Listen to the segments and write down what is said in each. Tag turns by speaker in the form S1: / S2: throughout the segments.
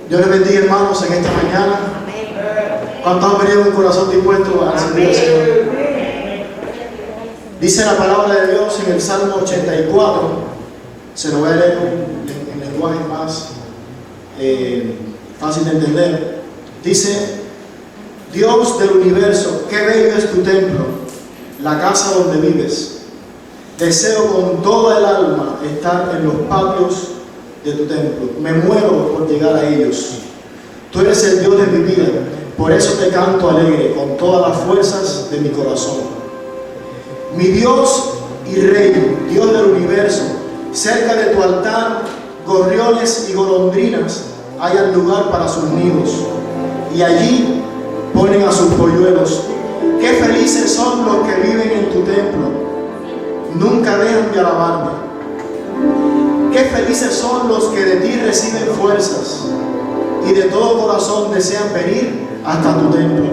S1: Dios les bendiga, hermanos, en esta mañana. ¿Cuántos han venido con un corazón dispuesto a servir al Señor? Dice la palabra de Dios en el Salmo 84. Se lo voy a leer en lenguaje más fácil de entender. Dice: Dios del universo, qué bello es tu templo, la casa donde vives. Deseo con toda el alma estar en los patios de tu templo. Me muero por llegar a ellos. Tú eres el Dios de mi vida, por eso te canto alegre con todas las fuerzas de mi corazón. Mi Dios y Rey, Dios del universo, cerca de tu altar, gorriones y golondrinas hayan lugar para sus nidos, y allí ponen a sus polluelos. Qué felices son los que viven en tu templo, nunca dejan de alabarme. Qué felices son los que de ti reciben fuerzas y de todo corazón desean venir hasta tu templo.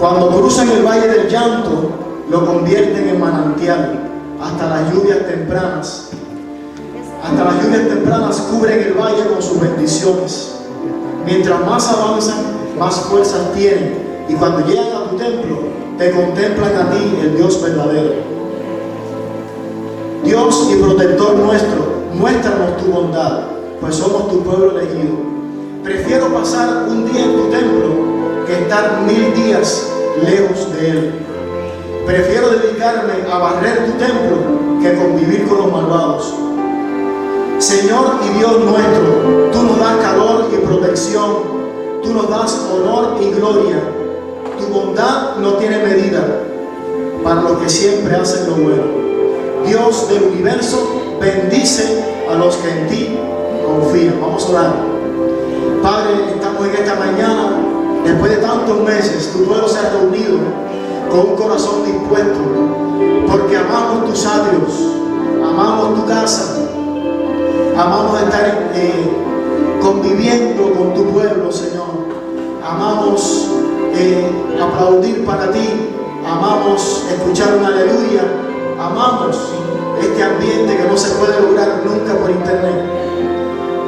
S1: Cuando cruzan el valle del llanto, lo convierten en manantial. Hasta las lluvias tempranas cubren el valle con sus bendiciones. Mientras más avanzan, más fuerzas tienen, y cuando llegan a tu templo, te contemplan a ti, el Dios verdadero. Dios y protector nuestro, muéstranos tu bondad, pues somos tu pueblo elegido. Prefiero pasar un día en tu templo que estar 1000 días lejos de él. Prefiero dedicarme a barrer tu templo que convivir con los malvados. Señor y Dios nuestro, tú nos das calor y protección, tú nos das honor y gloria. Tu bondad no tiene medida para los que siempre hacen lo bueno. Dios del universo, bendice a los que en ti confían. Vamos a orar. Padre, estamos en esta mañana, después de tantos meses, tu pueblo se ha reunido con un corazón dispuesto, porque amamos tus atrios, amamos tu casa, amamos estar conviviendo con tu pueblo, Señor. Amamos aplaudir para ti, amamos escuchar un aleluya, amamos este ambiente que no se puede lograr nunca por internet,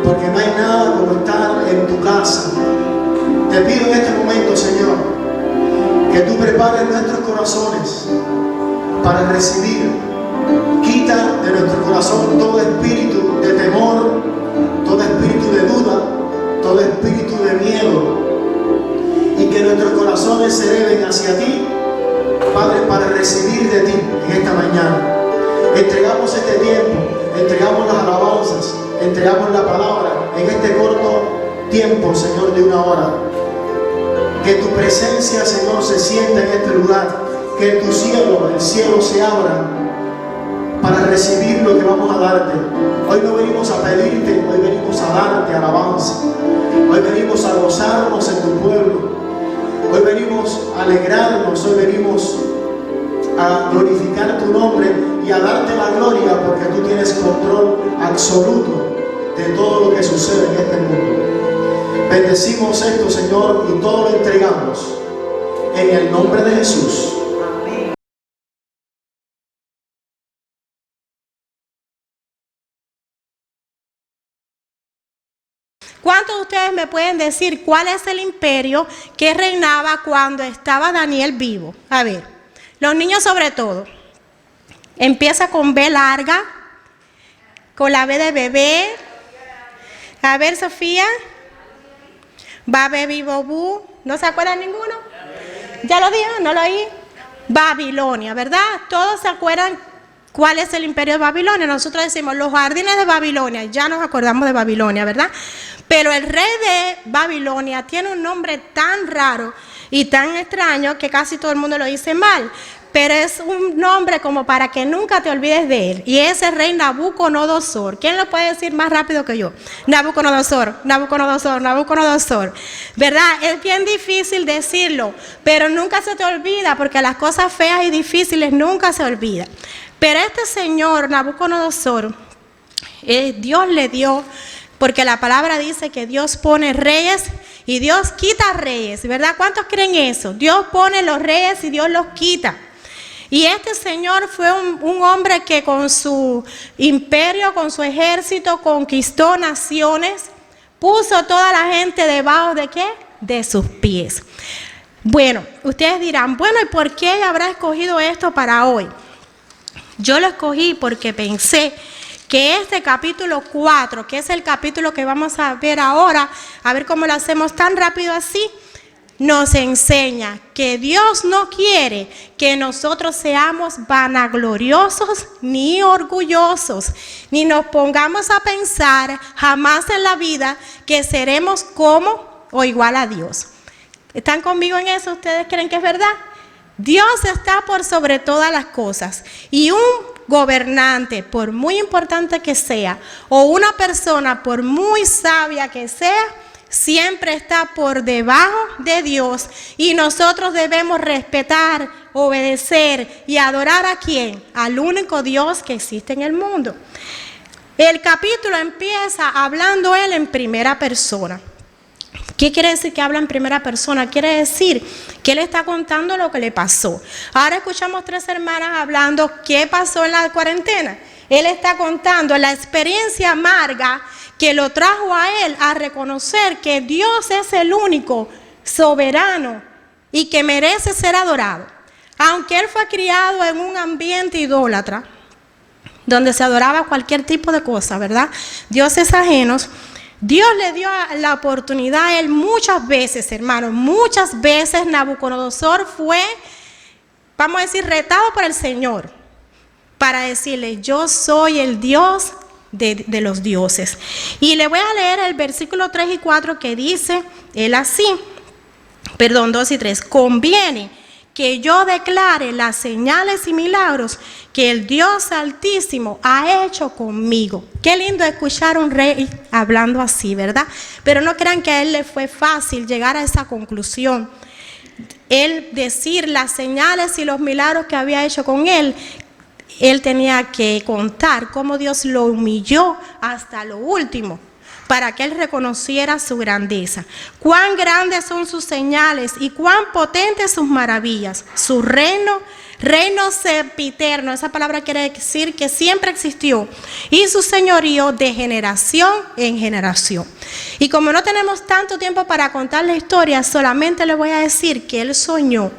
S1: porque no hay nada como estar en tu casa. Te pido en este momento, Señor, que tú prepares nuestros corazones para recibir. Quita de nuestro corazón todo espíritu de temor, todo espíritu de duda, todo espíritu de miedo, y que nuestros corazones se eleven hacia ti, Padre, para recibir de ti en esta mañana. Entregamos este tiempo, entregamos las alabanzas, entregamos la palabra en este corto tiempo, Señor, de 1 hora. Que tu presencia, Señor, se sienta en este lugar, que tu cielo, el cielo se abra para recibir lo que vamos a darte. Hoy no venimos a pedirte, hoy venimos a darte alabanza. Hoy venimos a gozarnos en tu pueblo. Hoy venimos a alegrarnos, hoy venimos a glorificar tu nombre y a darte la gloria, porque tú tienes control absoluto de todo lo que sucede en este mundo. Bendecimos esto, Señor, y todo lo entregamos en el nombre de Jesús.
S2: ¿Cuántos de ustedes me pueden decir cuál es el imperio que reinaba cuando estaba Daniel vivo? A ver, los niños sobre todo. Empieza con B larga, con la B de bebé. A ver, Sofía. Babe, Bobú. ¿No se acuerdan ninguno? ¿Ya lo dijo? ¿No lo oí? Babilonia, ¿verdad? Todos se acuerdan cuál es el imperio de Babilonia. Nosotros decimos los jardines de Babilonia. Ya nos acordamos de Babilonia, ¿verdad? Pero el rey de Babilonia tiene un nombre tan raro y tan extraño que casi todo el mundo lo dice mal. Pero es un nombre como para que nunca te olvides de él. Y es el rey Nabucodonosor. ¿Quién lo puede decir más rápido que yo? Nabucodonosor, Nabucodonosor, Nabucodonosor. ¿Verdad? Es bien difícil decirlo, pero nunca se te olvida, porque las cosas feas y difíciles nunca se olvidan. Pero este señor Nabucodonosor, Dios le dio, porque la palabra dice que Dios pone reyes y Dios quita reyes, ¿verdad? ¿Cuántos creen eso? Dios pone los reyes y Dios los quita. Y este señor fue un hombre que con su imperio, con su ejército, conquistó naciones, puso toda la gente debajo de ¿qué? De sus pies. Bueno, ustedes dirán, bueno, ¿y por qué ella habrá escogido esto para hoy? Yo lo escogí porque pensé que este capítulo 4, que es el capítulo que vamos a ver ahora, a ver cómo lo hacemos tan rápido así, nos enseña que Dios no quiere que nosotros seamos vanagloriosos ni orgullosos, ni nos pongamos a pensar jamás en la vida que seremos como o igual a Dios. ¿Están conmigo en eso? ¿Ustedes creen que es verdad? Dios está por sobre todas las cosas, y un gobernante, por muy importante que sea, o una persona, por muy sabia que sea, siempre está por debajo de Dios, y nosotros debemos respetar, obedecer y adorar ¿a quién? Al único Dios que existe en el mundo. El capítulo empieza hablando él en primera persona. ¿Qué quiere decir que habla en primera persona? Quiere decir que él está contando lo que le pasó. Ahora escuchamos 3 hermanas hablando qué pasó en la cuarentena. Él está contando la experiencia amarga que lo trajo a él a reconocer que Dios es el único soberano y que merece ser adorado. Aunque él fue criado en un ambiente idólatra, donde se adoraba cualquier tipo de cosa, ¿verdad? Dioses ajenos. Dios le dio la oportunidad a él muchas veces, hermanos, muchas veces Nabucodonosor fue, vamos a decir, retado por el Señor para decirle, yo soy el Dios de los dioses. Y le voy a leer el versículo 3 y 4 que dice, él así, 2 y 3, conviene que yo declare las señales y milagros que el Dios Altísimo ha hecho conmigo. Qué lindo escuchar a un rey hablando así, ¿verdad? Pero no crean que a él le fue fácil llegar a esa conclusión. Él decir las señales y los milagros que había hecho con él tenía que contar cómo Dios lo humilló hasta lo último, para que él reconociera su grandeza. Cuán grandes son sus señales y cuán potentes sus maravillas. Su reino sempiterno, esa palabra quiere decir que siempre existió, y su señorío de generación en generación. Y como no tenemos tanto tiempo para contar la historia, solamente le voy a decir que él soñó.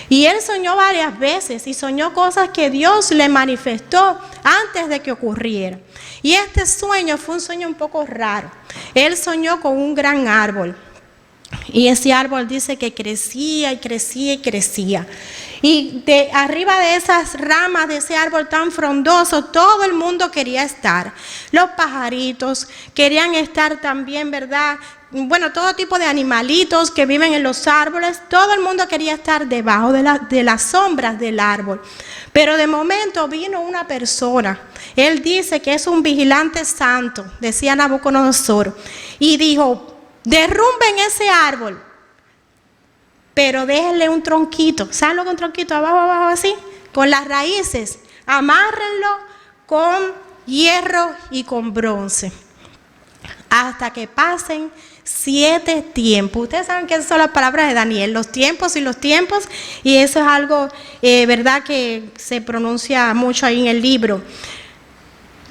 S2: Y él soñó varias veces y soñó cosas que Dios le manifestó antes de que ocurriera. Y este sueño fue un sueño un poco raro. Él soñó con un gran árbol. Y ese árbol dice que crecía y crecía y crecía. Y de arriba de esas ramas de ese árbol tan frondoso, todo el mundo quería estar. Los pajaritos querían estar también, ¿verdad? Bueno, todo tipo de animalitos que viven en los árboles, todo el mundo quería estar debajo de las sombras del árbol. Pero de momento vino una persona, él dice que es un vigilante santo, decía Nabucodonosor, y dijo, derrumben ese árbol, pero déjenle un tronquito. ¿Saben lo que es un tronquito? Abajo así, con las raíces, amárrenlo con hierro y con bronce, hasta que pasen 7 tiempos. Ustedes saben que esas son las palabras de Daniel, los tiempos, y eso es algo, verdad, que se pronuncia mucho ahí en el libro.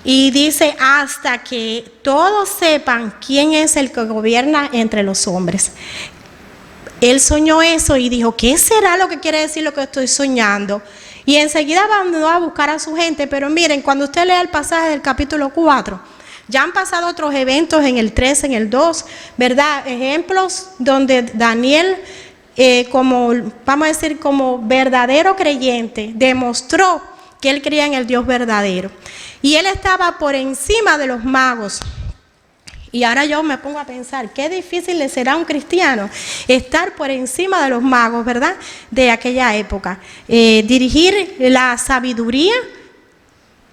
S2: Y dice, hasta que todos sepan quién es el que gobierna entre los hombres. Él soñó eso y dijo, ¿qué será lo que quiere decir lo que estoy soñando? Y enseguida mandó a buscar a su gente, pero miren, cuando usted lea el pasaje del capítulo 4, ya han pasado otros eventos en el 3, en el 2, ¿verdad? Ejemplos donde Daniel, como vamos a decir, como verdadero creyente, demostró que él creía en el Dios verdadero. Y él estaba por encima de los magos. Y ahora yo me pongo a pensar, qué difícil le será a un cristiano estar por encima de los magos, ¿verdad? De aquella época. Dirigir la sabiduría,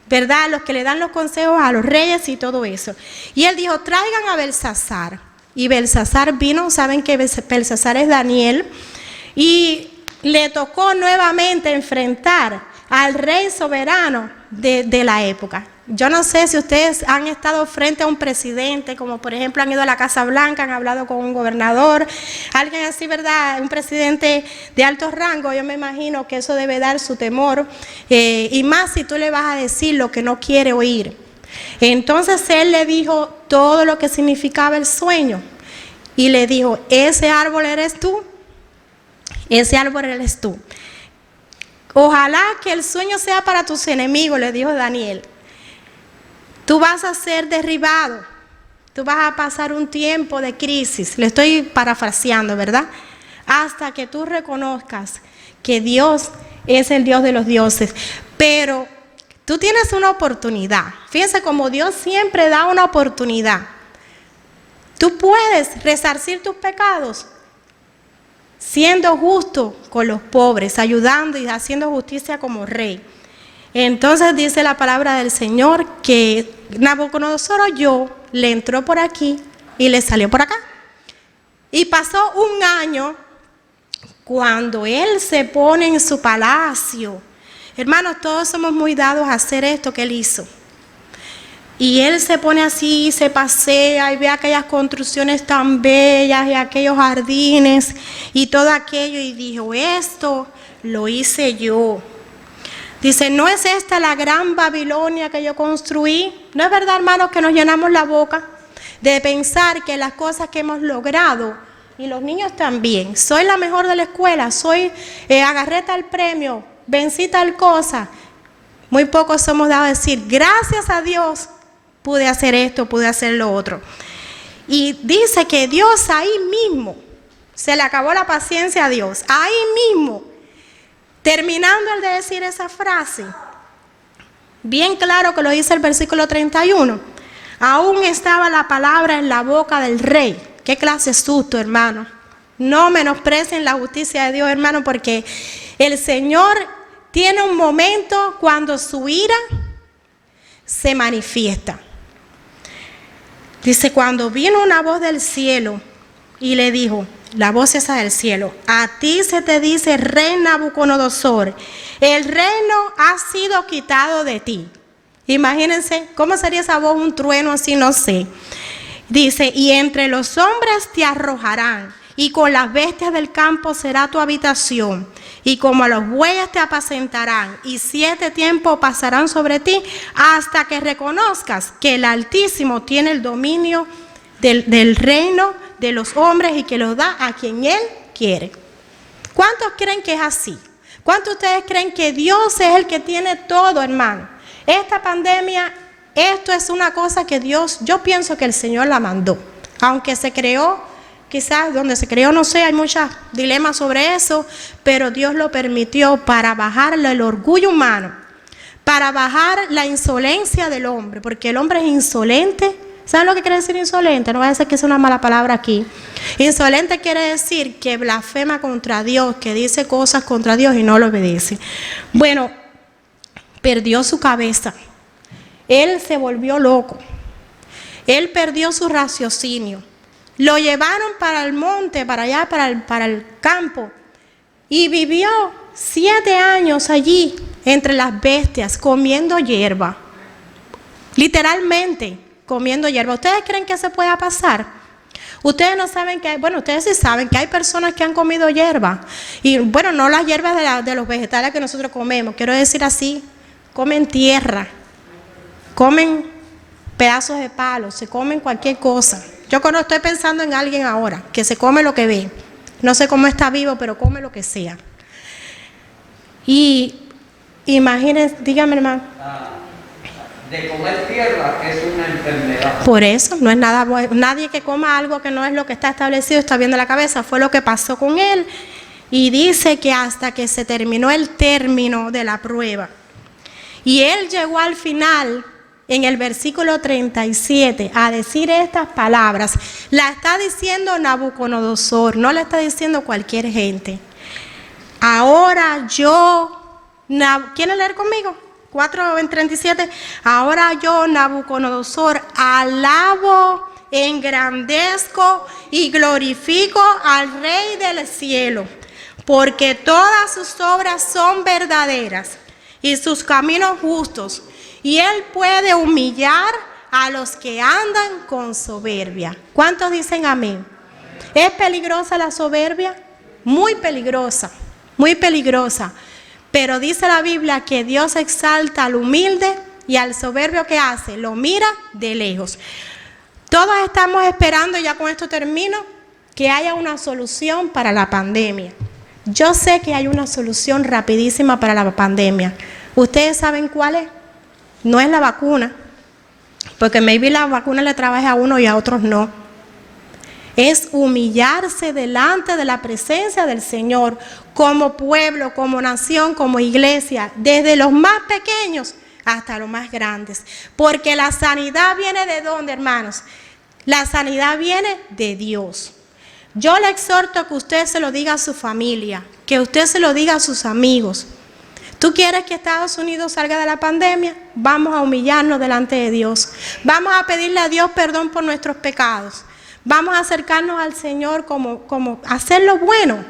S2: ¿verdad? Los que le dan los consejos a los reyes y todo eso. Y él dijo, traigan a Belsasar. Y Belsasar vino, saben que Belsasar es Daniel. Y le tocó nuevamente enfrentar al rey soberano de la época. Yo no sé si ustedes han estado frente a un presidente, como por ejemplo han ido a la Casa Blanca, han hablado con un gobernador, alguien así, ¿verdad? Un presidente de alto rango. Yo me imagino que eso debe dar su temor, y más si tú le vas a decir lo que no quiere oír. Entonces él le dijo todo lo que significaba el sueño. Y le dijo, ese árbol eres tú. Ese árbol eres tú. Ojalá que el sueño sea para tus enemigos, le dijo Daniel. Tú vas a ser derribado. Tú vas a pasar un tiempo de crisis. Le estoy parafraseando, ¿verdad? Hasta que tú reconozcas que Dios es el Dios de los dioses. Pero tú tienes una oportunidad. Fíjense cómo Dios siempre da una oportunidad. Tú puedes resarcir tus pecados siendo justo con los pobres, ayudando y haciendo justicia como rey. Entonces dice la palabra del Señor que Nabucodonosor oyó, le entró por aquí y le salió por acá. Y pasó un año cuando él se pone en su palacio. Hermanos, todos somos muy dados a hacer esto que él hizo. Y él se pone así, se pasea y ve aquellas construcciones tan bellas y aquellos jardines y todo aquello y dijo, esto lo hice yo. Dice, ¿no es esta la gran Babilonia que yo construí? ¿No es verdad, hermanos, que nos llenamos la boca de pensar que las cosas que hemos logrado, y los niños también, soy la mejor de la escuela, agarré tal premio, vencí tal cosa? Muy pocos somos dados a decir, gracias a Dios pude hacer esto, pude hacer lo otro. Y dice que Dios ahí mismo, se le acabó la paciencia a Dios, ahí mismo, terminando el de decir esa frase, bien claro que lo dice el versículo 31, aún estaba la palabra en la boca del rey. Qué clase de susto, hermano. No menosprecien la justicia de Dios, hermano, porque el Señor tiene un momento cuando su ira se manifiesta. Dice, cuando vino una voz del cielo y le dijo, la voz esa del cielo, a ti se te dice, rey Nabucodonosor, el reino ha sido quitado de ti. Imagínense, ¿cómo sería esa voz? Un trueno así, no sé. Dice, y entre los hombres te arrojarán, y con las bestias del campo será tu habitación, y como a los bueyes te apacentarán, y 7 tiempos pasarán sobre ti, hasta que reconozcas que el Altísimo tiene el dominio del reino de los hombres y que lo da a quien Él quiere. ¿Cuántos creen que es así? ¿Cuántos de ustedes creen que Dios es el que tiene todo, hermano? Esta pandemia, esto es una cosa que Dios, yo pienso que el Señor la mandó. Aunque se creó, quizás donde se creó, no sé, hay muchos dilemas sobre eso, pero Dios lo permitió para bajar el orgullo humano, para bajar la insolencia del hombre, porque el hombre es insolente. ¿Saben lo que quiere decir insolente? No voy a decir que es una mala palabra aquí. Insolente quiere decir que blasfema contra Dios, que dice cosas contra Dios y no lo obedece. Bueno, perdió su cabeza. Él se volvió loco. Él perdió su raciocinio. Lo llevaron para el monte, para allá, para el campo. Y vivió 7 años allí, entre las bestias, comiendo hierba. Literalmente, comiendo hierba. ¿Ustedes creen que se pueda pasar? Ustedes no saben que hay, bueno, ustedes sí saben que hay personas que han comido hierba. Y bueno, no las hierbas de los vegetales que nosotros comemos. Quiero decir así, comen tierra. Comen pedazos de palo, se comen cualquier cosa. Yo estoy pensando en alguien ahora que se come lo que ve. No sé cómo está vivo, pero come lo que sea. Y imagínense, dígame, hermano.
S3: De comer tierra es una enfermedad.
S2: Por eso, no es nada bueno. Nadie que coma algo que no es lo que está establecido está bien de la cabeza. Fue lo que pasó con él. Y dice que hasta que se terminó el término de la prueba. Y él llegó al final, en el versículo 37, a decir estas palabras. La está diciendo Nabucodonosor, no la está diciendo cualquier gente. Ahora yo, ¿quieren leer conmigo? 4:37. Ahora yo, Nabucodonosor, alabo, engrandezco y glorifico al Rey del cielo, porque todas sus obras son verdaderas y sus caminos justos, y Él puede humillar a los que andan con soberbia. ¿Cuántos dicen amén? ¿Es peligrosa la soberbia? Muy peligrosa, muy peligrosa. Pero dice la Biblia que Dios exalta al humilde y al soberbio que hace, lo mira de lejos. Todos estamos esperando, ya con esto termino, que haya una solución para la pandemia. Yo sé que hay una solución rapidísima para la pandemia. ¿Ustedes saben cuál es? No es la vacuna, porque maybe la vacuna le trabaja a uno y a otros no. Es humillarse delante de la presencia del Señor, como pueblo, como nación, como iglesia, desde los más pequeños hasta los más grandes. Porque la sanidad viene ¿de dónde, hermanos? La sanidad viene de Dios. Yo le exhorto que usted se lo diga a su familia, que usted se lo diga a sus amigos. ¿Tú quieres que Estados Unidos salga de la pandemia? Vamos a humillarnos delante de Dios. Vamos a pedirle a Dios perdón por nuestros pecados. Vamos a acercarnos al Señor como hacer lo bueno.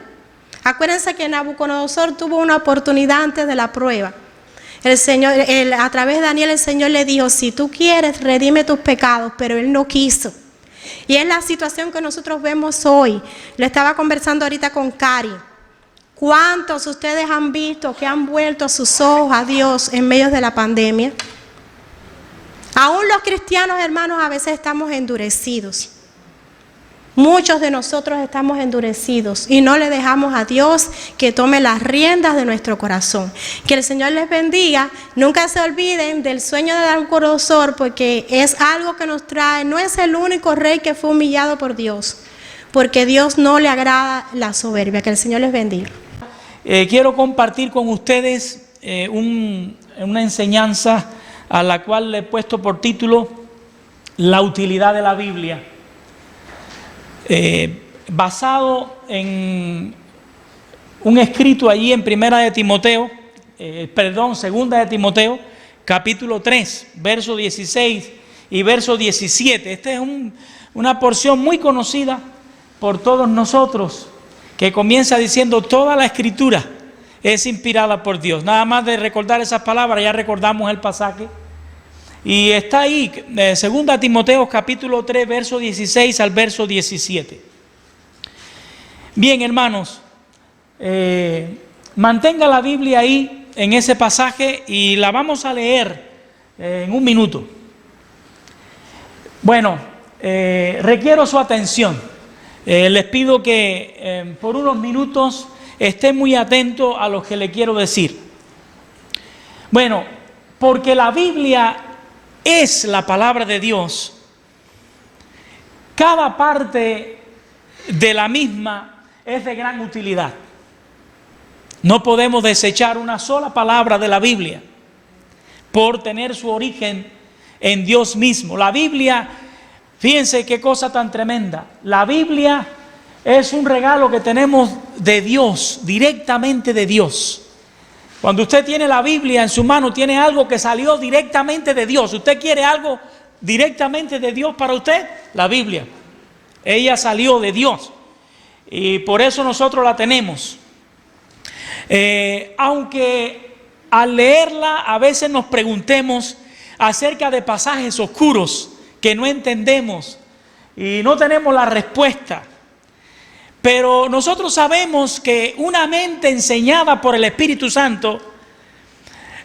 S2: Acuérdense que Nabucodonosor tuvo una oportunidad antes de la prueba. El Señor, a través de Daniel, el Señor le dijo, si tú quieres, redime tus pecados, pero él no quiso. Y es la situación que nosotros vemos hoy. Le estaba conversando ahorita con Cari. ¿Cuántos ustedes han visto que han vuelto sus ojos a Dios en medio de la pandemia? Aún los cristianos, hermanos, a veces estamos endurecidos. Muchos de nosotros estamos endurecidos y no le dejamos a Dios que tome las riendas de nuestro corazón. Que el Señor les bendiga. Nunca se olviden del sueño de Nabucodonosor, porque es algo que nos trae. No es el único rey que fue humillado por Dios, porque Dios no le agrada la soberbia. Que el Señor les bendiga.
S4: Quiero compartir con ustedes una enseñanza a la cual le he puesto por título La utilidad de la Biblia. Basado en un escrito allí en Segunda de Timoteo, capítulo 3, verso 16 y verso 17. Esta es una porción muy conocida por todos nosotros, que comienza diciendo: toda la escritura es inspirada por Dios. Nada más de recordar esas palabras, ya recordamos el pasaje. Y está ahí, 2 Timoteo capítulo 3, verso 16 al verso 17. Bien, hermanos, mantenga la Biblia ahí en ese pasaje y la vamos a leer en un minuto. Bueno, requiero su atención. Les pido que por unos minutos esté muy atento a lo que le quiero decir. Bueno, porque la Biblia es la palabra de Dios, cada parte de la misma es de gran utilidad. No podemos desechar una sola palabra de la Biblia por tener su origen en Dios mismo. La Biblia, fíjense qué cosa tan tremenda. La Biblia es un regalo que tenemos de Dios, directamente de Dios. Cuando usted tiene la Biblia en su mano, tiene algo que salió directamente de Dios. ¿Usted quiere algo directamente de Dios para usted? La Biblia. Ella salió de Dios y por eso nosotros la tenemos. Aunque al leerla a veces nos preguntemos acerca de pasajes oscuros que no entendemos y no tenemos la respuesta. Pero nosotros sabemos que una mente enseñada por el Espíritu Santo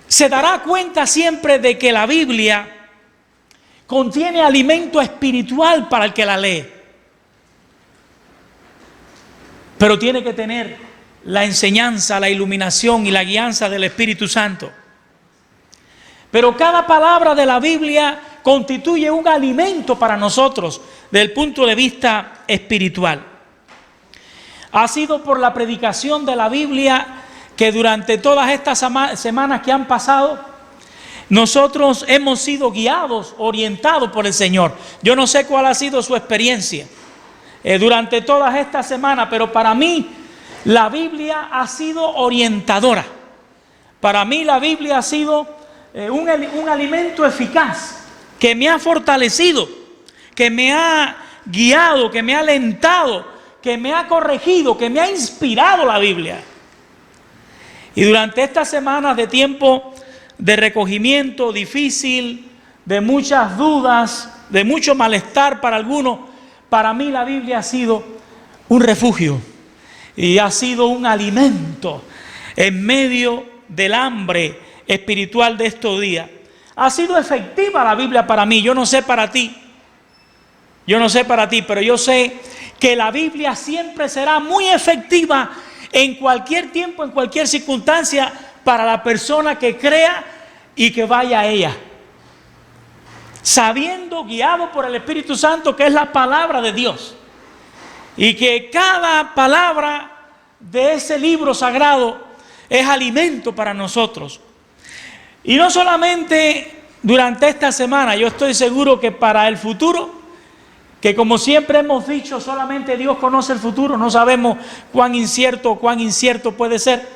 S4: se dará cuenta siempre de que la Biblia contiene alimento espiritual para el que la lee. Pero tiene que tener la enseñanza, la iluminación y la guianza del Espíritu Santo. Pero cada palabra de la Biblia constituye un alimento para nosotros desde el punto de vista espiritual. Ha sido por la predicación de la Biblia que durante todas estas semanas que han pasado, nosotros hemos sido guiados, orientados por el Señor. Yo no sé cuál ha sido su experiencia durante todas estas semanas, pero para mí la Biblia ha sido orientadora. Para mí la Biblia ha sido un alimento eficaz que me ha fortalecido, que me ha guiado, que me ha alentado, que me ha corregido, que me ha inspirado la Biblia. Y durante estas semanas de tiempo de recogimiento difícil, de muchas dudas, de mucho malestar para algunos, para mí la Biblia ha sido un refugio y ha sido un alimento en medio del hambre espiritual de estos días. ha sido efectiva la Biblia para mí. Yo no sé para ti. Yo no sé para ti, pero yo sé que la Biblia siempre será muy efectiva en cualquier tiempo, en cualquier circunstancia, para la persona que crea y que vaya a ella. Sabiendo, guiado por el Espíritu Santo, que es la palabra de Dios. Y que cada palabra de ese libro sagrado es alimento para nosotros. Y no solamente durante esta semana, yo estoy seguro que para el futuro, que como siempre hemos dicho, solamente Dios conoce el futuro, no sabemos cuán incierto puede ser.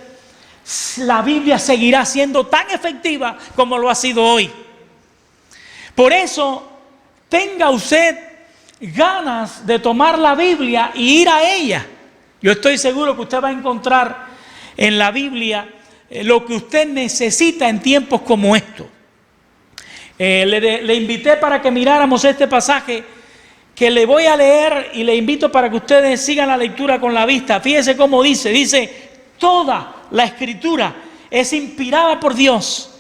S4: La Biblia seguirá siendo tan efectiva como lo ha sido hoy. Por eso, tenga usted ganas de tomar la Biblia y ir a ella. Yo estoy seguro que usted va a encontrar en la Biblia lo que usted necesita en tiempos como estos. Le invité para que miráramos este pasaje que le voy a leer, y le invito para que ustedes sigan la lectura con la vista. Fíjese cómo dice, toda la Escritura es inspirada por Dios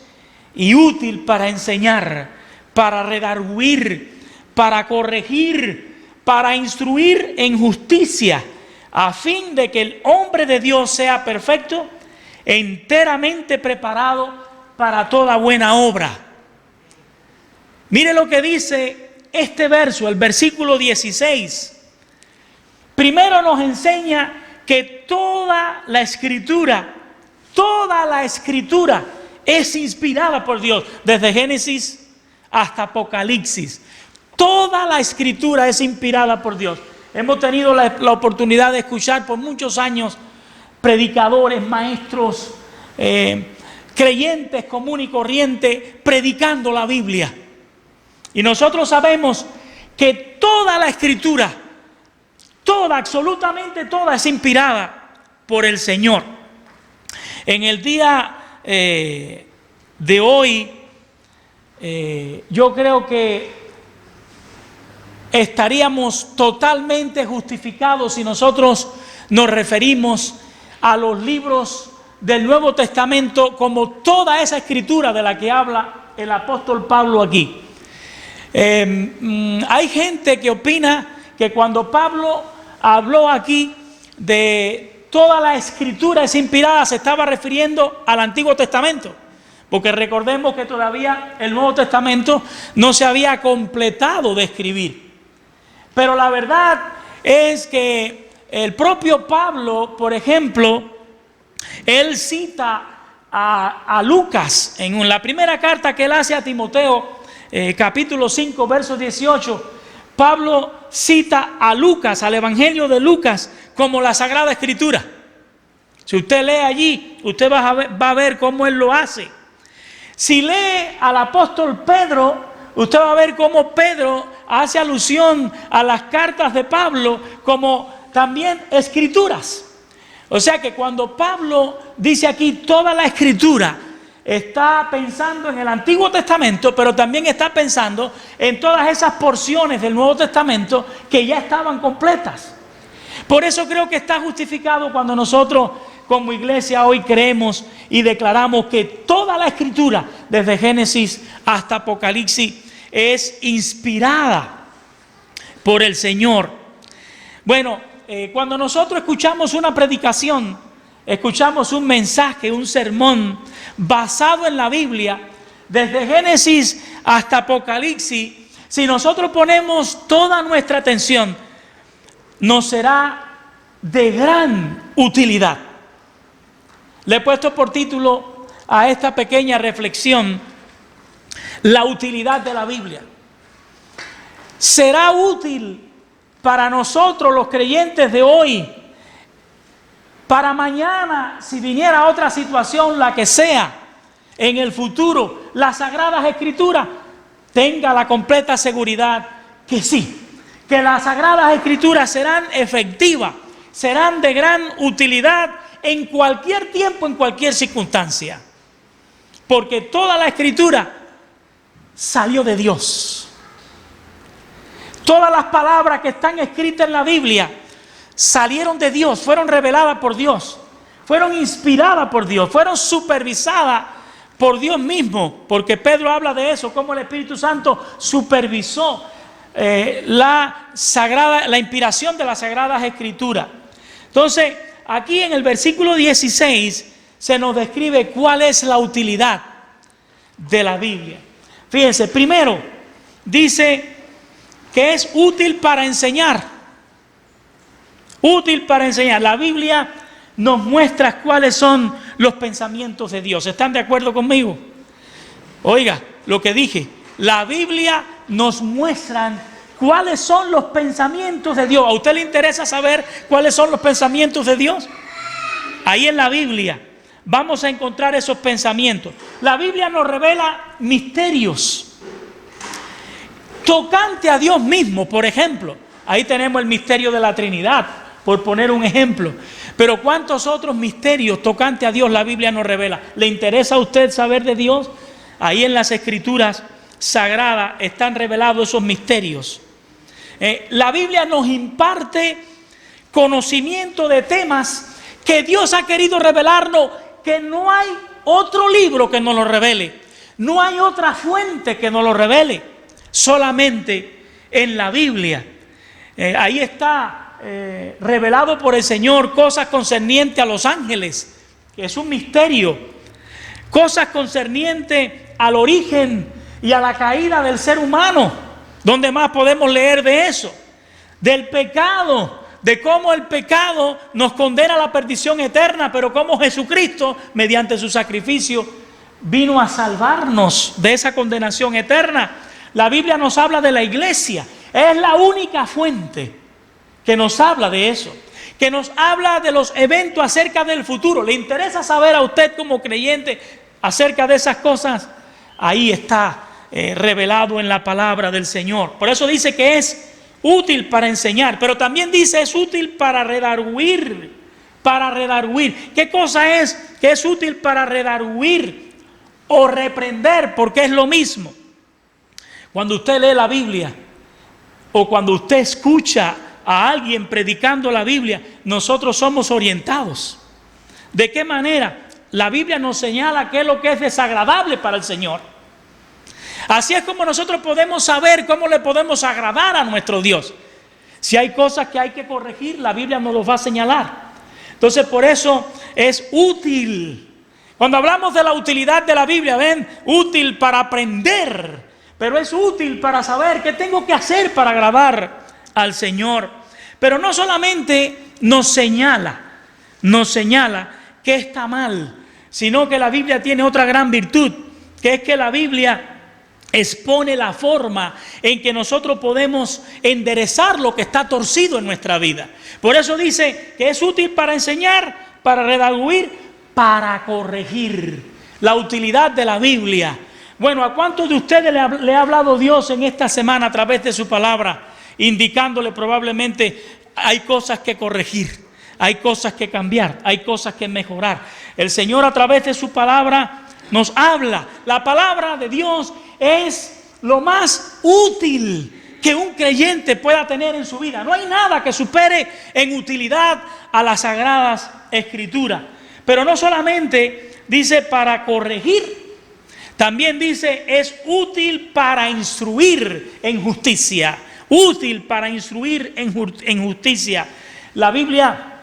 S4: y útil para enseñar, para redarguir, para corregir, para instruir en justicia, a fin de que el hombre de Dios sea perfecto, enteramente preparado para toda buena obra. Mire lo que dice este verso, el versículo 16. Primero nos enseña que toda la Escritura es inspirada por Dios, desde Génesis hasta Apocalipsis. Toda la Escritura es inspirada por Dios. Hemos tenido la oportunidad de escuchar por muchos años predicadores, maestros, creyentes común y corriente predicando la Biblia. Y nosotros sabemos que toda la Escritura, absolutamente toda, es inspirada por el Señor. En el día de hoy, yo creo que estaríamos totalmente justificados si nosotros nos referimos a los libros del Nuevo Testamento como toda esa Escritura de la que habla el apóstol Pablo aquí. Hay gente que opina que cuando Pablo habló aquí de toda la Escritura es inspirada, se estaba refiriendo al Antiguo Testamento, porque recordemos que todavía el Nuevo Testamento no se había completado de escribir. Pero la verdad es que el propio Pablo, por ejemplo, él cita a Lucas en la primera carta que él hace a Timoteo, capítulo 5, verso 18. Pablo cita a Lucas, al Evangelio de Lucas, como la Sagrada Escritura. Si usted lee allí, usted va a ver cómo él lo hace. Si lee al apóstol Pedro, usted va a ver cómo Pedro hace alusión a las cartas de Pablo como también escrituras. O sea que cuando Pablo dice aquí toda la Escritura, está pensando en el Antiguo Testamento, pero también está pensando en todas esas porciones del Nuevo Testamento que ya estaban completas. Por eso creo que está justificado cuando nosotros como iglesia hoy creemos y declaramos que toda la Escritura, desde Génesis hasta Apocalipsis, es inspirada por el Señor. Bueno, cuando nosotros escuchamos una predicación, escuchamos un mensaje, un sermón basado en la Biblia, desde Génesis hasta Apocalipsis, si nosotros ponemos toda nuestra atención, nos será de gran utilidad. Le he puesto por título a esta pequeña reflexión: la utilidad de la Biblia. Será útil para nosotros los creyentes de hoy, para mañana, si viniera otra situación, la que sea, en el futuro, las Sagradas Escrituras, tenga la completa seguridad que sí, que las Sagradas Escrituras serán efectivas, serán de gran utilidad en cualquier tiempo, en cualquier circunstancia. Porque toda la Escritura salió de Dios. Todas las palabras que están escritas en la Biblia salieron de Dios, fueron reveladas por Dios, fueron inspiradas por Dios, fueron supervisadas por Dios mismo, porque Pedro habla de eso, cómo el Espíritu Santo supervisó la inspiración de las Sagradas Escrituras. Entonces, aquí en el versículo 16 se nos describe cuál es la utilidad de la Biblia. Fíjense, primero, dice que es útil para enseñar. Útil para enseñar. La Biblia nos muestra cuáles son los pensamientos de Dios. ¿Están de acuerdo conmigo? Oiga, lo que dije, la Biblia nos muestra cuáles son los pensamientos de Dios. ¿A usted le interesa saber cuáles son los pensamientos de Dios? Ahí en la Biblia vamos a encontrar esos pensamientos. La Biblia nos revela misterios tocante a Dios mismo, por ejemplo. Ahí tenemos el misterio de la Trinidad, por poner un ejemplo. Pero ¿cuántos otros misterios tocante a Dios la Biblia nos revela? ¿Le interesa a usted saber de Dios? Ahí en las Escrituras Sagradas están revelados esos misterios. La Biblia nos imparte conocimiento de temas que Dios ha querido revelarnos, que no hay otro libro que nos lo revele, no hay otra fuente que nos lo revele, solamente en la Biblia. Ahí está revelado por el Señor cosas concernientes a los ángeles, que es un misterio, cosas concernientes al origen y a la caída del ser humano. ¿Dónde más podemos leer de eso? Del pecado, de cómo el pecado nos condena a la perdición eterna, pero cómo Jesucristo, mediante su sacrificio, vino a salvarnos de esa condenación eterna. La Biblia nos habla de la iglesia. Es la única fuente que nos habla de eso, que nos habla de los eventos acerca del futuro. ¿Le interesa saber a usted como creyente acerca de esas cosas? Ahí está revelado en la palabra del Señor. Por eso dice que es útil para enseñar, pero también dice es útil para redarguir. Para redarguir. ¿Qué cosa es que es útil para redarguir o reprender? Porque es lo mismo. Cuando usted lee la Biblia o cuando usted escucha a alguien predicando la Biblia, nosotros somos orientados. ¿De qué manera? La Biblia nos señala qué es lo que es desagradable para el Señor. Así es como nosotros podemos saber cómo le podemos agradar a nuestro Dios. Si hay cosas que hay que corregir, la Biblia nos los va a señalar. Entonces, por eso es útil. Cuando hablamos de la utilidad de la Biblia, ven, útil para aprender, pero es útil para saber qué tengo que hacer para agradar al Señor. Pero no solamente nos señala que está mal, sino que la Biblia tiene otra gran virtud, que es que la Biblia expone la forma en que nosotros podemos enderezar lo que está torcido en nuestra vida. Por eso dice que es útil para enseñar, para redarguir, para corregir. La utilidad de la Biblia. Bueno, ¿a cuántos de ustedes le ha hablado Dios en esta semana a través de su palabra, indicándole probablemente hay cosas que corregir, hay cosas que cambiar, hay cosas que mejorar? El Señor a través de su palabra nos habla. La palabra de Dios es lo más útil que un creyente pueda tener en su vida. No hay nada que supere en utilidad a las Sagradas Escrituras. Pero no solamente dice para corregir, también dice es útil para instruir en justicia. Útil para instruir en justicia. La Biblia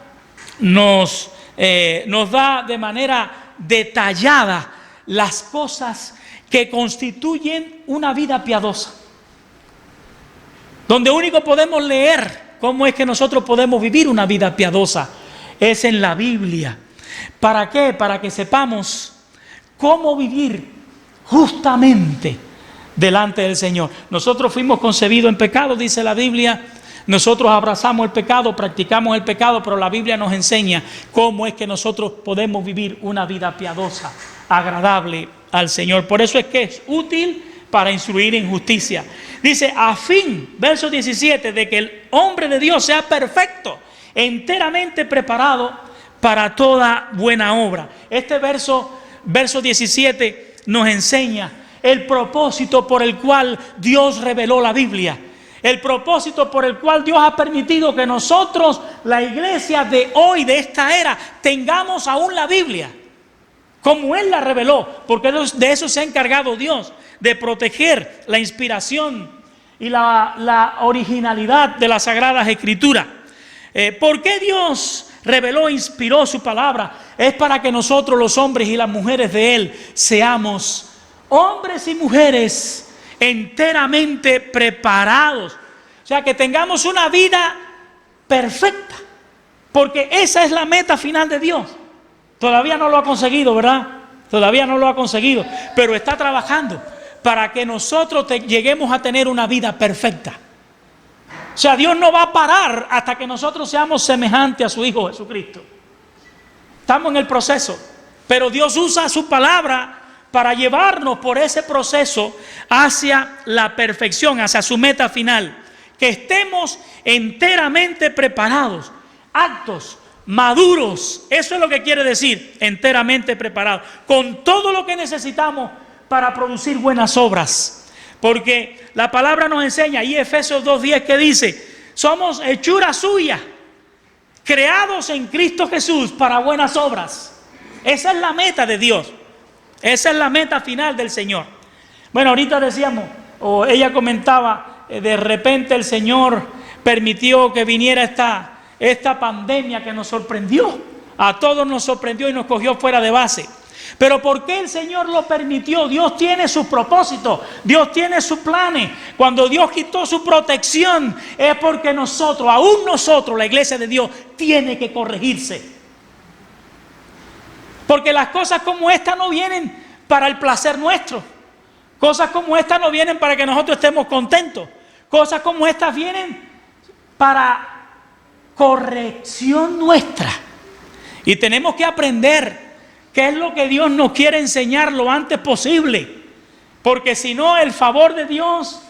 S4: nos da de manera detallada las cosas que constituyen una vida piadosa, donde único podemos leer cómo es que nosotros podemos vivir una vida piadosa es en la Biblia. ¿Para qué? Para que sepamos cómo vivir justamente delante del Señor. Nosotros fuimos concebidos en pecado, dice la Biblia. Nosotros abrazamos el pecado, practicamos el pecado, pero la Biblia nos enseña cómo es que nosotros podemos vivir una vida piadosa, agradable al Señor. Por eso es que es útil para instruir en justicia. Dice, a fin, verso 17, de que el hombre de Dios sea perfecto, enteramente preparado para toda buena obra. Este verso 17, nos enseña el propósito por el cual Dios reveló la Biblia. El propósito por el cual Dios ha permitido que nosotros, la iglesia de hoy, de esta era, tengamos aún la Biblia. como Él la reveló, porque de eso se ha encargado Dios, de proteger la inspiración y la originalidad de las Sagradas Escrituras. ¿Por qué Dios reveló e inspiró su palabra? Es para que nosotros, los hombres y las mujeres de Él, seamos hombres y mujeres enteramente preparados. O sea, que tengamos una vida perfecta, porque esa es la meta final de Dios. Todavía no lo ha conseguido, ¿verdad? Todavía no lo ha conseguido, pero está trabajando para que nosotros lleguemos a tener una vida perfecta. O sea, Dios no va a parar hasta que nosotros seamos semejantes a su Hijo Jesucristo. Estamos en el proceso, pero Dios usa su palabra para llevarnos por ese proceso hacia la perfección, hacia su meta final. Que estemos enteramente preparados, aptos, maduros. Eso es lo que quiere decir, enteramente preparados, con todo lo que necesitamos para producir buenas obras. Porque la palabra nos enseña, y Efesios 2:10, que dice: somos hechura suya, creados en Cristo Jesús para buenas obras. Esa es la meta de Dios. Esa es la meta final del Señor. Bueno, ahorita decíamos, o ella comentaba, de repente el Señor permitió que viniera esta pandemia que nos sorprendió. A todos nos sorprendió y nos cogió fuera de base. Pero ¿por qué el Señor lo permitió? Dios tiene sus propósitos, Dios tiene sus planes. Cuando Dios quitó su protección, es porque nosotros, aún nosotros, la iglesia de Dios, tiene que corregirse. Porque las cosas como esta no vienen para el placer nuestro. Cosas como esta no vienen para que nosotros estemos contentos. Cosas como estas vienen para corrección nuestra. Y tenemos que aprender qué es lo que Dios nos quiere enseñar lo antes posible. Porque si no, el favor de Dios,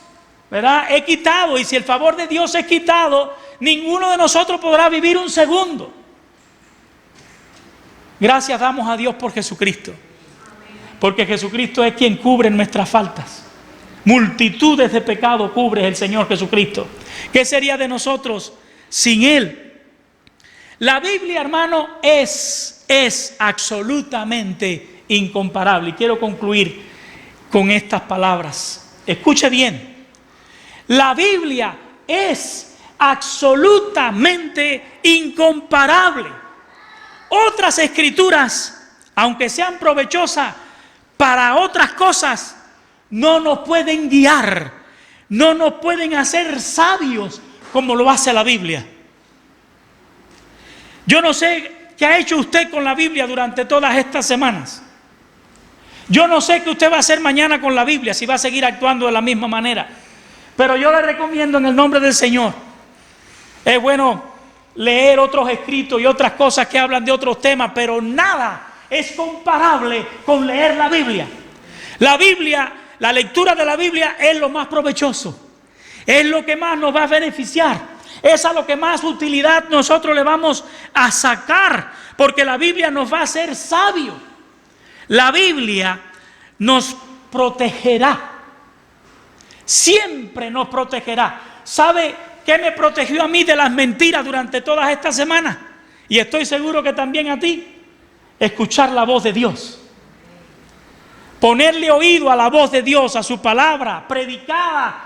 S4: ¿verdad?, es quitado. Y si el favor de Dios es quitado, ninguno de nosotros podrá vivir un segundo. Gracias damos a Dios por Jesucristo. Porque Jesucristo es quien cubre nuestras faltas. Multitudes de pecados cubre el Señor Jesucristo. ¿Qué sería de nosotros sin Él? La Biblia, hermano, es absolutamente incomparable. Y quiero concluir con estas palabras. Escuche bien. La Biblia es absolutamente incomparable. Otras escrituras, aunque sean provechosas para otras cosas, no nos pueden guiar, no nos pueden hacer sabios como lo hace la Biblia. Yo no sé qué ha hecho usted con la Biblia durante todas estas semanas. Yo no sé qué usted va a hacer mañana con la Biblia, si va a seguir actuando de la misma manera. Pero yo le recomiendo en el nombre del Señor. Es bueno leer otros escritos y otras cosas que hablan de otros temas, pero nada es comparable con leer la Biblia. La Biblia, la lectura de la Biblia es lo más provechoso. Es lo que más nos va a beneficiar. Es a lo que más utilidad nosotros le vamos a sacar, porque la Biblia nos va a hacer sabios. La Biblia nos protegerá. Siempre nos protegerá. ¿Sabe qué me protegió a mí de las mentiras durante todas estas semanas? Y estoy seguro que también a ti. Escuchar la voz de Dios. Ponerle oído a la voz de Dios, a su palabra predicada.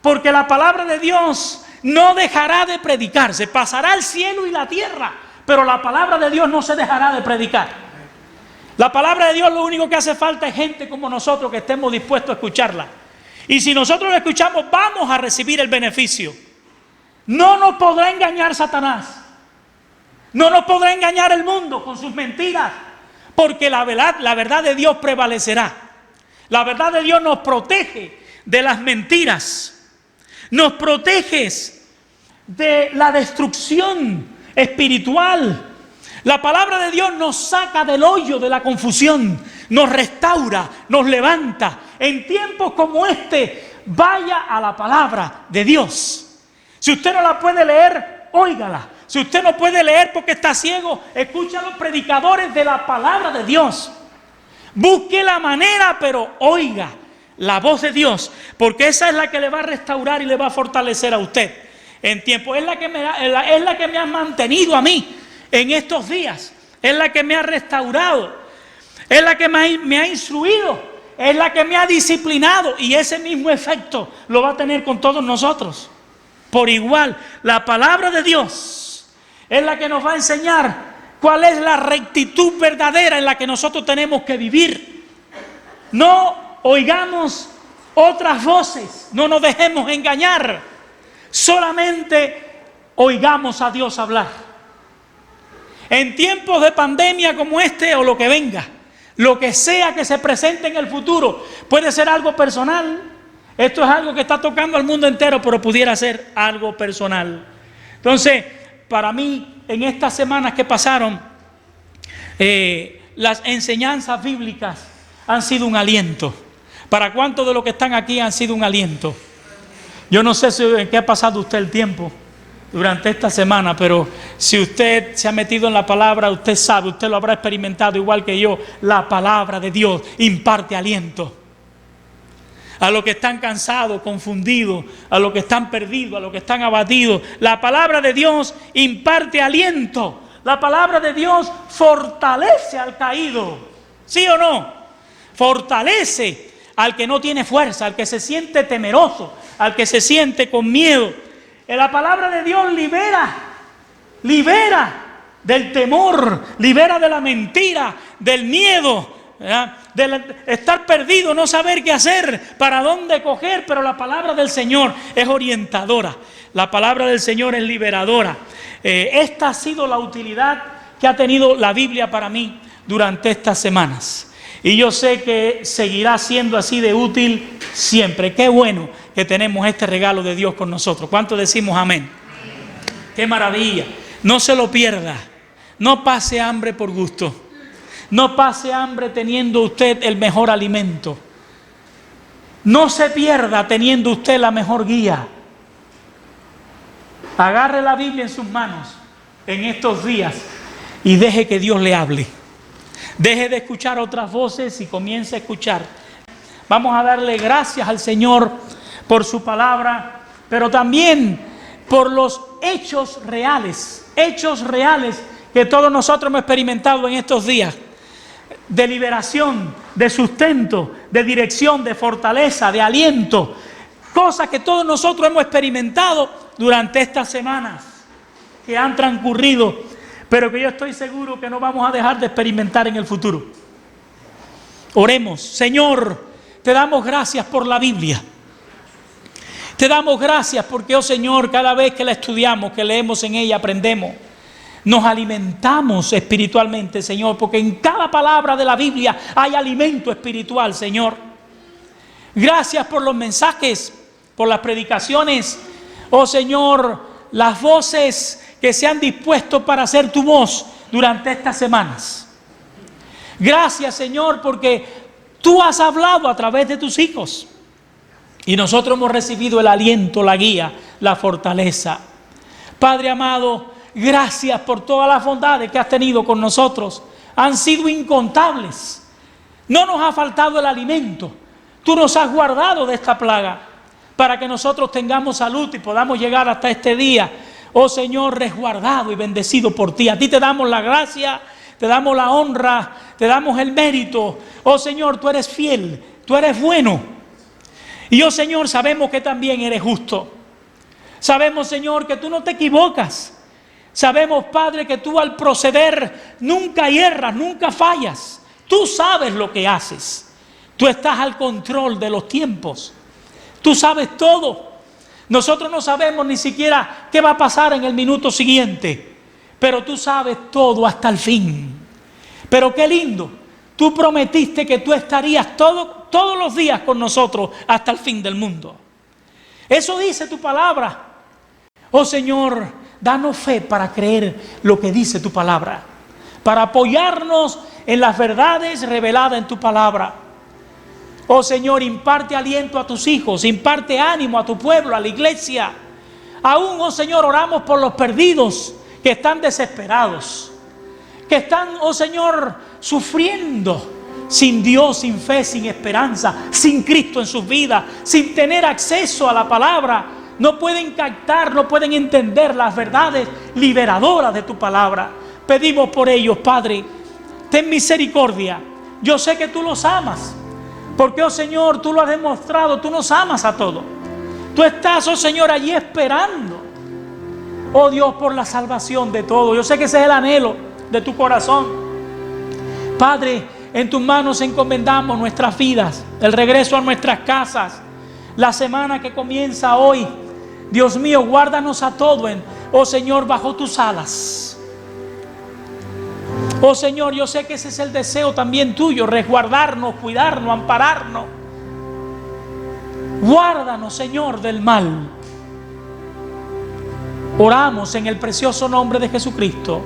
S4: Porque la palabra de Dios no dejará de predicarse. Pasará el cielo y la tierra, pero la palabra de Dios no se dejará de predicar. La palabra de Dios, lo único que hace falta es gente como nosotros que estemos dispuestos a escucharla. Y si nosotros la escuchamos, vamos a recibir el beneficio. No nos podrá engañar Satanás. No nos podrá engañar el mundo con sus mentiras. Porque la verdad de Dios prevalecerá. La verdad de Dios nos protege de las mentiras. Nos protege de la destrucción espiritual. La palabra de Dios nos saca del hoyo de la confusión, nos restaura, nos levanta. En tiempos como este, vaya a la palabra de Dios. Si usted no la puede leer, óigala. Si usted no puede leer porque está ciego, escuche a los predicadores de la palabra de Dios. Busque la manera, pero oiga la voz de Dios, porque esa es la que le va a restaurar y le va a fortalecer a usted en tiempo. Es la que me ha mantenido a mí en estos días. Es la que me ha restaurado. es la que me ha instruido, es la que me ha disciplinado, y ese mismo efecto lo va a tener con todos nosotros. Por igual, la palabra de Dios es la que nos va a enseñar cuál es la rectitud verdadera en la que nosotros tenemos que vivir. No oigamos otras voces, no nos dejemos engañar, solamente oigamos a Dios hablar. En tiempos de pandemia como este o lo que venga, lo que sea que se presente en el futuro, puede ser algo personal. Esto es algo que está tocando al mundo entero, pero pudiera ser algo personal. Entonces, para mí, en estas semanas que pasaron, las enseñanzas bíblicas han sido un aliento. ¿Para cuántos de los que están aquí han sido un aliento? Yo no sé en qué ha pasado usted el tiempo durante esta semana, pero si usted se ha metido en la palabra, usted sabe, usted lo habrá experimentado igual que yo. La palabra de Dios imparte aliento a los que están cansados, confundidos, a los que están perdidos, a los que están abatidos. La palabra de Dios imparte aliento. La palabra de Dios fortalece al caído. ¿Sí o no? Fortalece al que no tiene fuerza, al que se siente temeroso, al que se siente con miedo. La palabra de Dios libera del temor, libera de la mentira, del miedo, ¿verdad? De estar perdido, no saber qué hacer, para dónde coger. Pero la palabra del Señor es orientadora, la palabra del Señor es liberadora. Esta ha sido la utilidad que ha tenido la Biblia para mí durante estas semanas, y yo sé que seguirá siendo así de útil siempre. Qué bueno que tenemos este regalo de Dios con nosotros. ¿Cuántos decimos amén? Qué maravilla. No se lo pierda. No pase hambre por gusto. No pase hambre teniendo usted el mejor alimento. No se pierda teniendo usted la mejor guía. Agarre la Biblia en sus manos en estos días y deje que Dios le hable. Deje de escuchar otras voces y comience a escuchar. Vamos a darle gracias al Señor por su palabra, pero también por los hechos reales que todos nosotros hemos experimentado en estos días, de liberación, de sustento, de dirección, de fortaleza, de aliento, cosas que todos nosotros hemos experimentado durante estas semanas que han transcurrido, pero que yo estoy seguro que no vamos a dejar de experimentar en el futuro. Oremos. Señor, te damos gracias por la Biblia. Te damos gracias porque, oh Señor, cada vez que la estudiamos, que leemos en ella, aprendemos. Nos alimentamos espiritualmente, Señor, porque en cada palabra de la Biblia hay alimento espiritual, Señor. Gracias por los mensajes, por las predicaciones, oh Señor, las voces que se han dispuesto para ser tu voz durante estas semanas. Gracias, Señor, porque tú has hablado a través de tus hijos y nosotros hemos recibido el aliento, la guía, la fortaleza. Padre amado, gracias por todas las bondades que has tenido con nosotros. Han sido incontables. No nos ha faltado el alimento. Tú nos has guardado de esta plaga para que nosotros tengamos salud y podamos llegar hasta este día, oh Señor, resguardado y bendecido por ti. A ti te damos la gracia, te damos la honra, te damos el mérito. Oh Señor, tú eres fiel, tú eres bueno. Y oh Señor, sabemos que también eres justo. Sabemos, Señor, que tú no te equivocas. Sabemos, Padre, que tú al proceder nunca hierras, nunca fallas. Tú sabes lo que haces. Tú estás al control de los tiempos. Tú sabes todo. Nosotros no sabemos ni siquiera qué va a pasar en el minuto siguiente, pero tú sabes todo hasta el fin. Pero qué lindo, tú prometiste que tú estarías todos los días con nosotros hasta el fin del mundo. Eso dice tu palabra. Oh Señor, danos fe para creer lo que dice tu palabra, para apoyarnos en las verdades reveladas en tu palabra. Oh Señor, imparte aliento a tus hijos, imparte ánimo a tu pueblo, a la iglesia. Aún, oh Señor, oramos por los perdidos que están desesperados, que están, oh Señor, sufriendo sin Dios, sin fe, sin esperanza, sin Cristo en sus vidas, sin tener acceso a la palabra. No pueden captar, no pueden entender las verdades liberadoras de tu palabra. Pedimos por ellos, Padre, ten misericordia. yo sé que tú los amas. Porque, oh Señor, tú lo has demostrado, tú nos amas a todos. Tú estás, oh Señor, allí esperando, oh Dios, por la salvación de todos. Yo sé que ese es el anhelo de tu corazón. Padre, en tus manos encomendamos nuestras vidas, el regreso a nuestras casas, la semana que comienza hoy. Dios mío, guárdanos a todos, oh Señor, bajo tus alas. Oh Señor, yo sé que ese es el deseo también tuyo, resguardarnos, cuidarnos, ampararnos. Guárdanos, Señor, del mal. Oramos en el precioso nombre de Jesucristo.